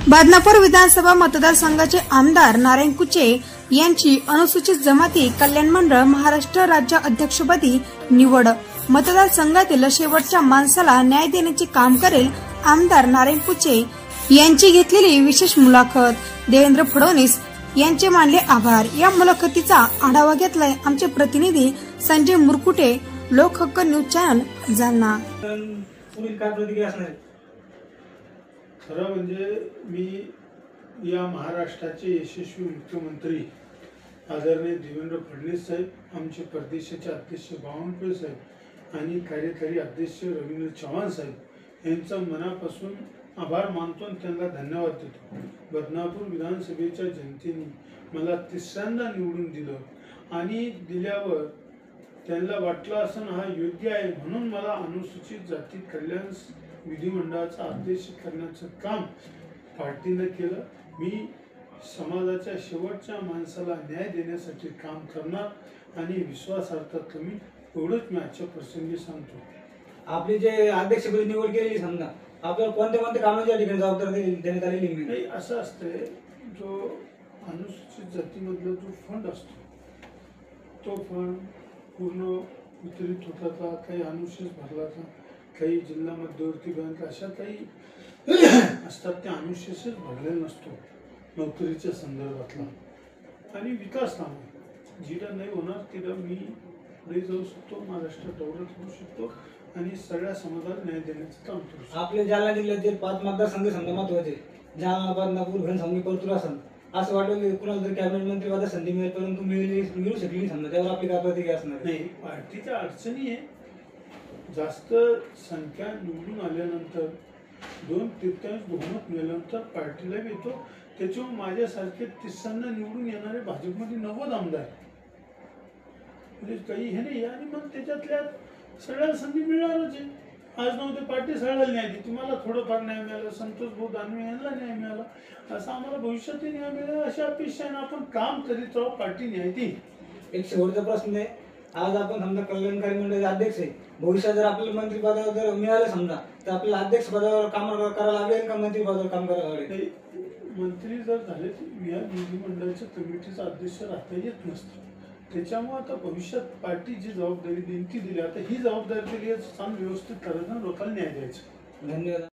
बदनापूर विधानसभा मतदारसंघाचे आमदार नारायण कुचे यांची अनुसूचित जमाती कल्याण मंडळ महाराष्ट्र राज्य अध्यक्षपदी निवड। मतदारसंघातील शेवटच्या माणसाला न्याय देण्याचे काम करेल आमदार नारायण कुचे यांची घेतलेली विशेष मुलाखत। देवेंद्र फडणवीस यांचे मानले आभार। या मुलाखतीचा आढावा घेतलाय आमचे प्रतिनिधी संजय मुरकुटे, लोकहक्क न्यूज चॅनल जालना। खरं म्हणजे मी या महाराष्ट्राचे यशस्वी मुख्यमंत्री आदरणीय देवेंद्र फडणवीस साहेब, आमचे प्रदेशाचे अध्यक्ष बावनकुळे साहेब आणि कार्यकारी अध्यक्ष रवींद्र चव्हाण साहेब यांचा मनापासून आभार मानतो आणि त्यांना धन्यवाद देतो। बदनापूर विधानसभेच्या जनतेने मला तिसऱ्यांदा निवडून दिलं आणि दिल्यावर त्यांना वाटलं असं हा योग्य आहे म्हणून मला अनुसूचित जाती कल्याण विधिमंडळाचा अध्यक्ष करण्याचं काम पार्टीने केलं। मी समाजाच्या शेवटच्या माणसाला न्याय देण्यासाठी काम करणार आणि विश्वासार्हता मी एवढंच मी आजच्या प्रसंगी सांगतो। आपली जे अध्यक्षपदी निवड केलेली समजा आपल्याला कोणत्या कामाच्या ठिकाणी जबाबदारी देण्यात आलेली नाही। असं असतंय, जो अनुसूचित जातीमधला जो फंड असतो तो फंड पूर्ण वितरित होता का, काही अनुशेष भरला का, काही जिल्हा मध्यवर्ती बँक अशा काही असतात त्या अनुशेषच भरलेला नसतो नोकरीच्या संदर्भातला। आणि विकास काम जिथं नाही होणार तिथं मी पुढे जाऊ शकतो, महाराष्ट्रात दौऱ्यात होऊ शकतो आणि सगळ्या समाजाला न्याय देण्याचं काम करू शकतो। आपल्या जालना जिल्ह्यातील 5 मतदारसंघ समजा महत्वाचे जालना, बदनापूर, घनसावंगी, परतूर असन असं वाटलं की कुणाला तरी कॅबिनेट मंत्री पदाची संधी मिळेल परंतु मिळू शकली समजा, त्यावर आपली काय प्रतिक्रिया असणार? नाही, पार्टीच्या अडचणी आहे। जास्त संख्या निवडून आल्यानंतर 2/3 बहुमत मिळाल्यानंतर पार्टीला येतो, त्याच्यामुळे माझ्यासारखे तिसऱ्यांदा निवडून येणारे भाजपमध्ये 90 आमदार म्हणजे काही हे नाही। आणि मग त्याच्यातल्या सगळ्याला संधी मिळणारच आहे। आज नव्हते पार्टी सगळ्याला न्याय देते, मला थोडंफार न्याय मिळाला, संतोष भाऊ दानवे यांना न्याय मिळाला, असं आम्हाला भविष्यातही न्याय मिळेल अशा अपेक्षेने आपण काम करीत राहू, पार्टी न्याय देईल। एक शेवटचा प्रश्न आहे, आज आपण समजा कल्याणकारी मंडळाचे अध्यक्ष आहे, भविष्यात जर आपल्याला मंत्री पदावर जर मिळालं समजा तर आपल्याला अध्यक्ष पदावर काम करायला लागेल का मंत्री पदावर काम करायला लागेल? मंत्री जर झाले तर या विधिमंडळाच्या कमिटीचा अध्यक्ष राहता येत नसतं, त्याच्यामुळे आता भविष्यात पार्टी जी जबाबदारी देईल ती दिली। आता ही जबाबदारी दिली, काम व्यवस्थित करायचं, लोकांना न्याय द्यायचा। धन्यवाद।